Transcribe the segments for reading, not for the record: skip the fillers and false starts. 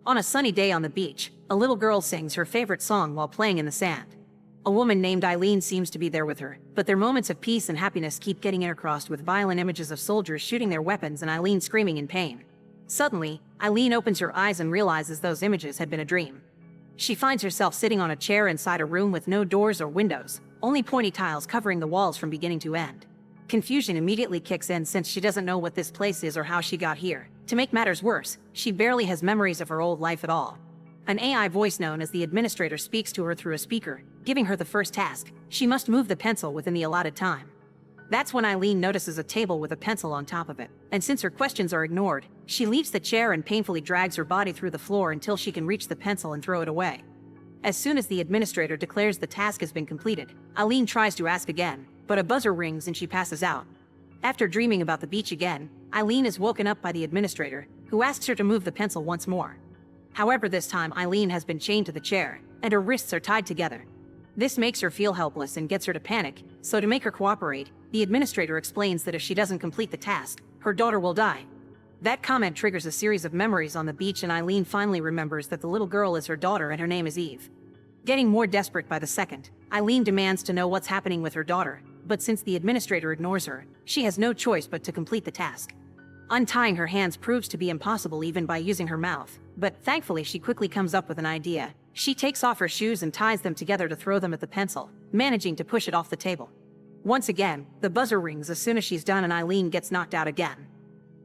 On a sunny day on the beach, a little girl sings her favorite song while playing in the sand. A woman named Eileen seems to be there with her, but their moments of peace and happiness keep getting intercrossed with violent images of soldiers shooting their weapons and Eileen screaming in pain. Suddenly, Eileen opens her eyes and realizes those images had been a dream. She finds herself sitting on a chair inside a room with no doors or windows, only pointy tiles covering the walls from beginning to end. Confusion immediately kicks in since she doesn't know what this place is or how she got here. To make matters worse, she barely has memories of her old life at all. An AI voice known as the administrator speaks to her through a speaker, giving her the first task. She must move the pencil within the allotted time. That's when Eileen notices a table with a pencil on top of it, and since her questions are ignored, she leaves the chair and painfully drags her body through the floor until she can reach the pencil and throw it away. As soon as the administrator declares the task has been completed, Eileen tries to ask again, but a buzzer rings and she passes out. After dreaming about the beach again, Eileen is woken up by the administrator, who asks her to move the pencil once more. However, this time Eileen has been chained to the chair, and her wrists are tied together. This makes her feel helpless and gets her to panic, so to make her cooperate, the administrator explains that if she doesn't complete the task, her daughter will die. That comment triggers a series of memories on the beach, and Eileen finally remembers that the little girl is her daughter and her name is Eve. Getting more desperate by the second, Eileen demands to know what's happening with her daughter, but since the administrator ignores her, she has no choice but to complete the task. Untying her hands proves to be impossible even by using her mouth, but thankfully she quickly comes up with an idea. She takes off her shoes and ties them together to throw them at the pencil, managing to push it off the table. Once again, the buzzer rings as soon as she's done and Eileen gets knocked out again.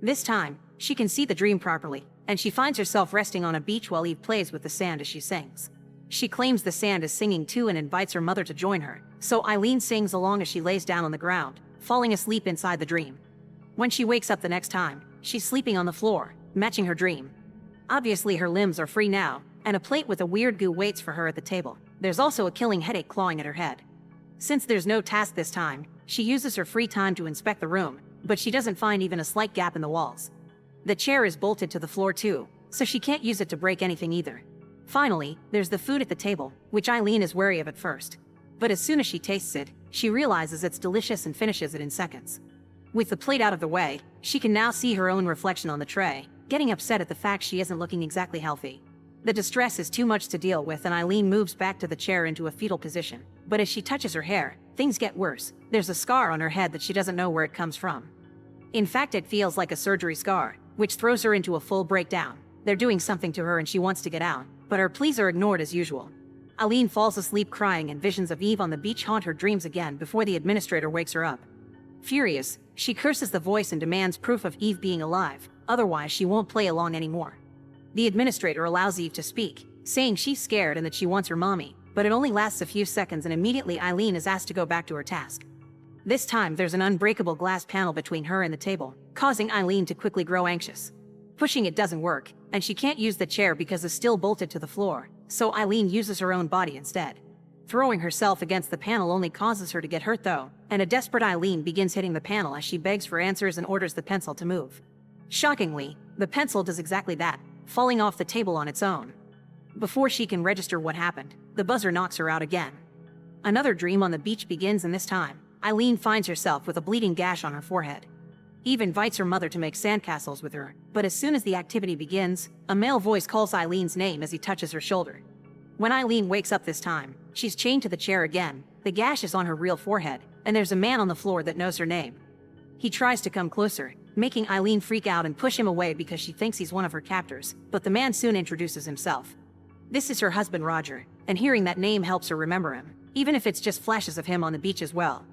This time, she can see the dream properly, and she finds herself resting on a beach while Eve plays with the sand as she sings. She claims the sand is singing too and invites her mother to join her, so Eileen sings along as she lays down on the ground, falling asleep inside the dream. When she wakes up the next time, she's sleeping on the floor, matching her dream. Obviously her limbs are free now, and a plate with a weird goo waits for her at the table. There's also a killing headache clawing at her head. Since there's no task this time, she uses her free time to inspect the room, but she doesn't find even a slight gap in the walls. The chair is bolted to the floor too, so she can't use it to break anything either. Finally, there's the food at the table, which Eileen is wary of at first. But as soon as she tastes it, she realizes it's delicious and finishes it in seconds. With the plate out of the way, she can now see her own reflection on the tray, getting upset at the fact she isn't looking exactly healthy. The distress is too much to deal with and Eileen moves back to the chair into a fetal position. But as she touches her hair, things get worse. There's a scar on her head that she doesn't know where it comes from. In fact, it feels like a surgery scar, which throws her into a full breakdown. They're doing something to her and she wants to get out, but her pleas are ignored as usual. Eileen falls asleep crying and visions of Eve on the beach haunt her dreams again before the administrator wakes her up. Furious, she curses the voice and demands proof of Eve being alive, otherwise she won't play along anymore. The administrator allows Eve to speak, saying she's scared and that she wants her mommy, but it only lasts a few seconds and immediately Eileen is asked to go back to her task. This time there's an unbreakable glass panel between her and the table, causing Eileen to quickly grow anxious. Pushing it doesn't work, and she can't use the chair because it's still bolted to the floor, so Eileen uses her own body instead. Throwing herself against the panel only causes her to get hurt though, and a desperate Eileen begins hitting the panel as she begs for answers and orders the pencil to move. Shockingly, the pencil does exactly that, falling off the table on its own. Before she can register what happened, the buzzer knocks her out again. Another dream on the beach begins, and this time, Eileen finds herself with a bleeding gash on her forehead. Eve invites her mother to make sandcastles with her, but as soon as the activity begins, a male voice calls Eileen's name as he touches her shoulder. When Eileen wakes up this time, she's chained to the chair again, the gash is on her real forehead, and there's a man on the floor that knows her name. He tries to come closer, making Eileen freak out and push him away because she thinks he's one of her captors, but the man soon introduces himself. This is her husband Roger, and hearing that name helps her remember him, even if it's just flashes of him on the beach as well.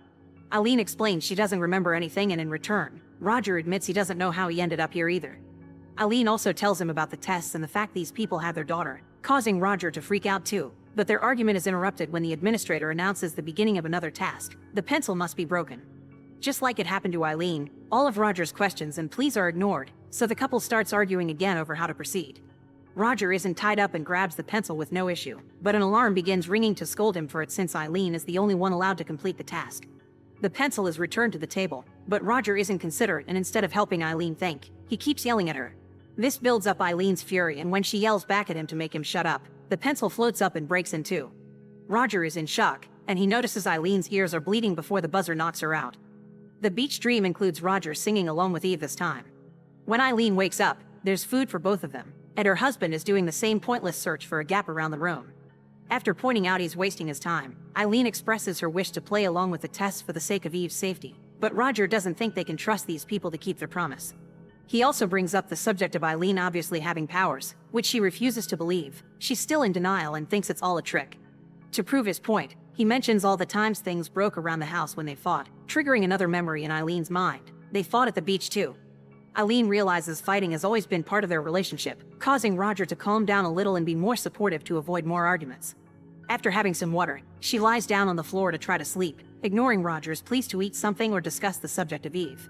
Eileen explains she doesn't remember anything, and in return, Roger admits he doesn't know how he ended up here either. Eileen also tells him about the tests and the fact these people have their daughter, causing Roger to freak out too, but their argument is interrupted when the administrator announces the beginning of another task. The pencil must be broken. Just like it happened to Eileen, all of Roger's questions and pleas are ignored, so the couple starts arguing again over how to proceed. Roger isn't tied up and grabs the pencil with no issue, but an alarm begins ringing to scold him for it since Eileen is the only one allowed to complete the task. The pencil is returned to the table, but Roger isn't considerate and instead of helping Eileen think, he keeps yelling at her. This builds up Eileen's fury, and when she yells back at him to make him shut up, the pencil floats up and breaks in two. Roger is in shock, and he notices Eileen's ears are bleeding before the buzzer knocks her out. The beach dream includes Roger singing along with Eve this time. When Eileen wakes up, there's food for both of them, and her husband is doing the same pointless search for a gap around the room. After pointing out he's wasting his time, Eileen expresses her wish to play along with the test for the sake of Eve's safety, but Roger doesn't think they can trust these people to keep their promise. He also brings up the subject of Eileen obviously having powers, which she refuses to believe. She's still in denial and thinks it's all a trick. To prove his point, he mentions all the times things broke around the house when they fought, triggering another memory in Eileen's mind. They fought at the beach too. Eileen realizes fighting has always been part of their relationship, causing Roger to calm down a little and be more supportive to avoid more arguments. After having some water, she lies down on the floor to try to sleep, ignoring Roger's pleas to eat something or discuss the subject of Eve.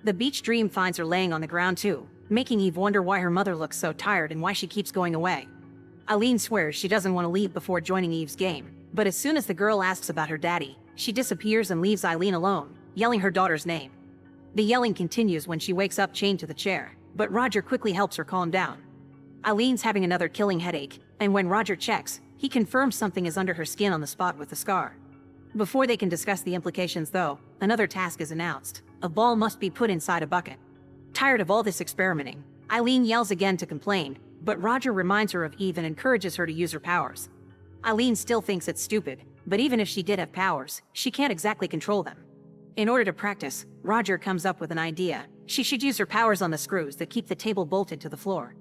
The beach dream finds her laying on the ground too, making Eve wonder why her mother looks so tired and why she keeps going away. Eileen swears she doesn't want to leave before joining Eve's game, but as soon as the girl asks about her daddy, she disappears and leaves Eileen alone, yelling her daughter's name. The yelling continues when she wakes up chained to the chair, but Roger quickly helps her calm down. Eileen's having another killing headache, and when Roger checks, he confirms something is under her skin on the spot with the scar. Before they can discuss the implications though, another task is announced. A ball must be put inside a bucket. Tired of all this experimenting, Eileen yells again to complain, but Roger reminds her of Eve and encourages her to use her powers. Eileen still thinks it's stupid, but even if she did have powers, she can't exactly control them. In order to practice, Roger comes up with an idea. She should use her powers on the screws that keep the table bolted to the floor.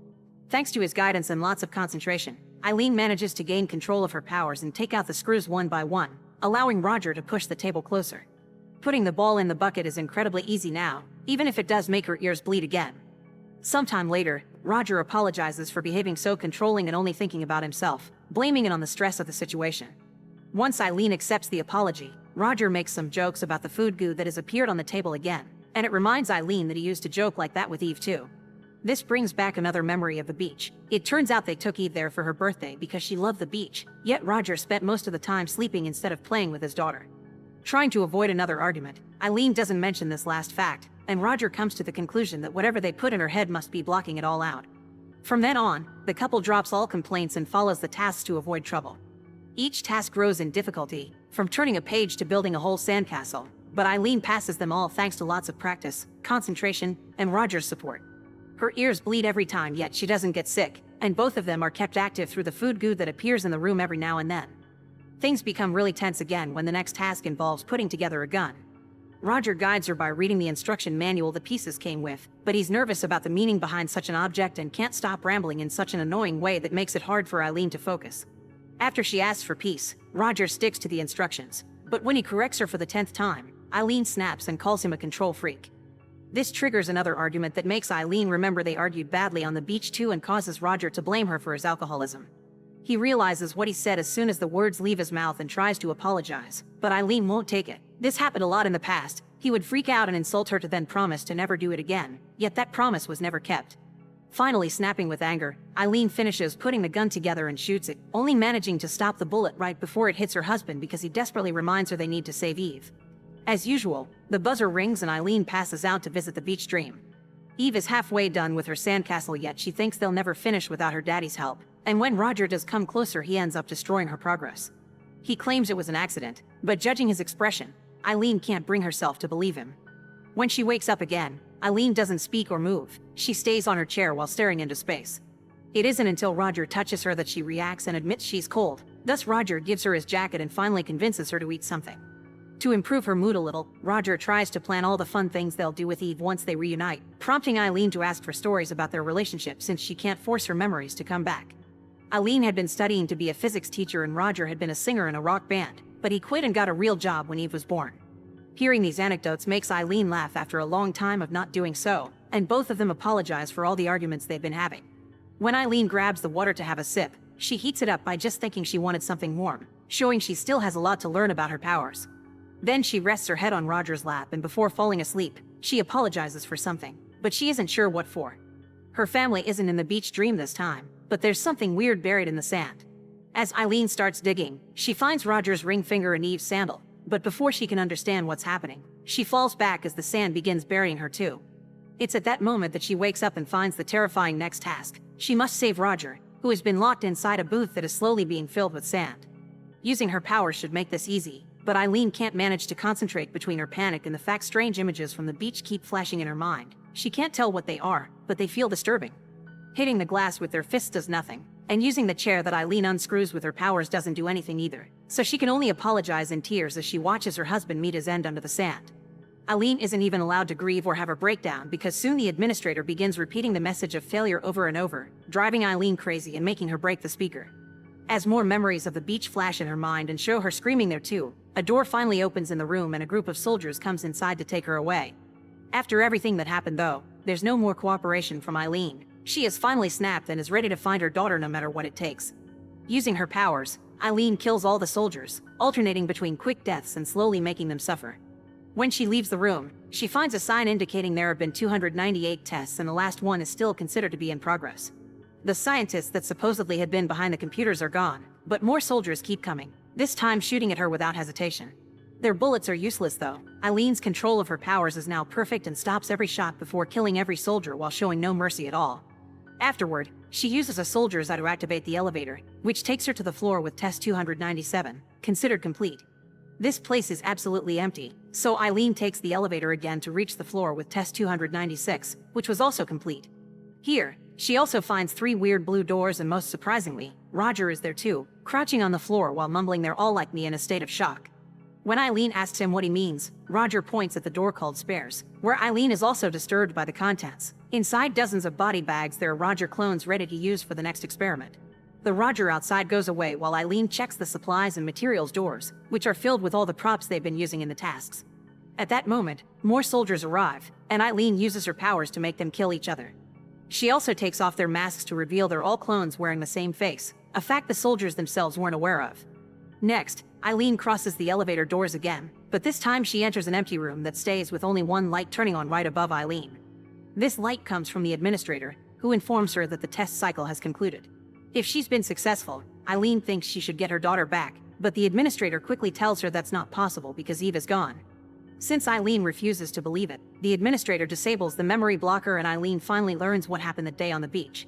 Thanks to his guidance and lots of concentration, Eileen manages to gain control of her powers and take out the screws one by one, allowing Roger to push the table closer. Putting the ball in the bucket is incredibly easy now, even if it does make her ears bleed again. Sometime later, Roger apologizes for behaving so controlling and only thinking about himself, blaming it on the stress of the situation. Once Eileen accepts the apology, Roger makes some jokes about the food goo that has appeared on the table again, and it reminds Eileen that he used to joke like that with Eve too. This brings back another memory of the beach. It turns out they took Eve there for her birthday because she loved the beach, yet Roger spent most of the time sleeping instead of playing with his daughter. Trying to avoid another argument, Eileen doesn't mention this last fact, and Roger comes to the conclusion that whatever they put in her head must be blocking it all out. From then on, the couple drops all complaints and follows the tasks to avoid trouble. Each task grows in difficulty, from turning a page to building a whole sandcastle, but Eileen passes them all thanks to lots of practice, concentration, and Roger's support. Her ears bleed every time, yet she doesn't get sick, and both of them are kept active through the food goo that appears in the room every now and then. Things become really tense again when the next task involves putting together a gun. Roger guides her by reading the instruction manual the pieces came with, but he's nervous about the meaning behind such an object and can't stop rambling in such an annoying way that makes it hard for Eileen to focus. After she asks for peace, Roger sticks to the instructions, but when he corrects her for the 10th time, Eileen snaps and calls him a control freak. This triggers another argument that makes Eileen remember they argued badly on the beach too and causes Roger to blame her for his alcoholism. He realizes what he said as soon as the words leave his mouth and tries to apologize, but Eileen won't take it. This happened a lot in the past. He would freak out and insult her to then promise to never do it again, yet that promise was never kept. Finally snapping with anger, Eileen finishes putting the gun together and shoots it, only managing to stop the bullet right before it hits her husband because he desperately reminds her they need to save Eve. As usual, the buzzer rings and Eileen passes out to visit the beach dream. Eve is halfway done with her sandcastle, yet she thinks they'll never finish without her daddy's help, and when Roger does come closer he ends up destroying her progress. He claims it was an accident, but judging his expression, Eileen can't bring herself to believe him. When she wakes up again, Eileen doesn't speak or move. She stays on her chair while staring into space. It isn't until Roger touches her that she reacts and admits she's cold. Thus Roger gives her his jacket and finally convinces her to eat something. To improve her mood a little, Roger tries to plan all the fun things they'll do with Eve once they reunite, prompting Eileen to ask for stories about their relationship since she can't force her memories to come back. Eileen had been studying to be a physics teacher and Roger had been a singer in a rock band, but he quit and got a real job when Eve was born. Hearing these anecdotes makes Eileen laugh after a long time of not doing so, and both of them apologize for all the arguments they've been having. When Eileen grabs the water to have a sip, she heats it up by just thinking she wanted something warm, showing she still has a lot to learn about her powers. Then she rests her head on Roger's lap and before falling asleep, she apologizes for something, but she isn't sure what for. Her family isn't in the beach dream this time, but there's something weird buried in the sand. As Eileen starts digging, she finds Roger's ring finger in Eve's sandal, but before she can understand what's happening, she falls back as the sand begins burying her too. It's at that moment that she wakes up and finds the terrifying next task. She must save Roger, who has been locked inside a booth that is slowly being filled with sand. Using her powers should make this easy, but Eileen can't manage to concentrate between her panic and the fact strange images from the beach keep flashing in her mind. She can't tell what they are, but they feel disturbing. Hitting the glass with their fists does nothing, and using the chair that Eileen unscrews with her powers doesn't do anything either, so she can only apologize in tears as she watches her husband meet his end under the sand. Eileen isn't even allowed to grieve or have a breakdown because soon the administrator begins repeating the message of failure over and over, driving Eileen crazy and making her break the speaker. As more memories of the beach flash in her mind and show her screaming there too, a door finally opens in the room and a group of soldiers comes inside to take her away. After everything that happened though, there's no more cooperation from Eileen. She has finally snapped and is ready to find her daughter no matter what it takes. Using her powers, Eileen kills all the soldiers, alternating between quick deaths and slowly making them suffer. When she leaves the room, she finds a sign indicating there have been 298 tests and the last one is still considered to be in progress. The scientists that supposedly had been behind the computers are gone, but more soldiers keep coming, this time shooting at her without hesitation. Their bullets are useless though. Eileen's control of her powers is now perfect and stops every shot before killing every soldier while showing no mercy at all. Afterward, she uses a soldier's eye to activate the elevator, which takes her to the floor with test 297, considered complete. This place is absolutely empty, so Eileen takes the elevator again to reach the floor with test 296, which was also complete. Here, she also finds 3 weird blue doors and most surprisingly, Roger is there too, crouching on the floor while mumbling "They're all like me" in a state of shock. When Eileen asks him what he means, Roger points at the door called spares, where Eileen is also disturbed by the contents. Inside dozens of body bags there are Roger clones ready to use for the next experiment. The Roger outside goes away while Eileen checks the supplies and materials doors, which are filled with all the props they've been using in the tasks. At that moment, more soldiers arrive, and Eileen uses her powers to make them kill each other. She also takes off their masks to reveal they're all clones wearing the same face, a fact the soldiers themselves weren't aware of. Next, Eileen crosses the elevator doors again, but this time she enters an empty room that stays with only one light turning on right above Eileen. This light comes from the administrator, who informs her that the test cycle has concluded. If she's been successful, Eileen thinks she should get her daughter back, but the administrator quickly tells her that's not possible because Eve is gone. Since Eileen refuses to believe it, the administrator disables the memory blocker and Eileen finally learns what happened that day on the beach.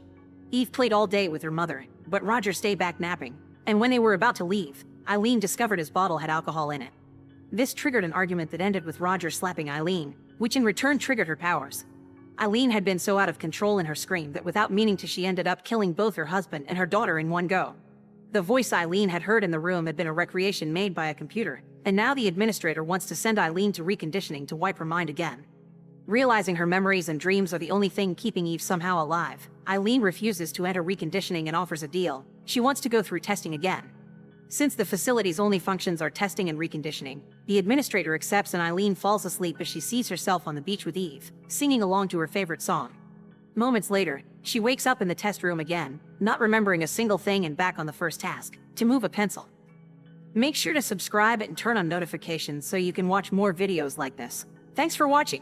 Eve played all day with her mother, but Roger stayed back napping, and when they were about to leave, Eileen discovered his bottle had alcohol in it. This triggered an argument that ended with Roger slapping Eileen, which in return triggered her powers. Eileen had been so out of control in her scream that without meaning to she ended up killing both her husband and her daughter in one go. The voice Eileen had heard in the room had been a recreation made by a computer, and now the administrator wants to send Eileen to reconditioning to wipe her mind again. Realizing her memories and dreams are the only thing keeping Eve somehow alive, Eileen refuses to enter reconditioning and offers a deal. She wants to go through testing again. Since the facility's only functions are testing and reconditioning, the administrator accepts and Eileen falls asleep as she sees herself on the beach with Eve, singing along to her favorite song. Moments later, she wakes up in the test room again, not remembering a single thing and back on the first task, to move a pencil. Make sure to subscribe and turn on notifications so you can watch more videos like this. Thanks for watching.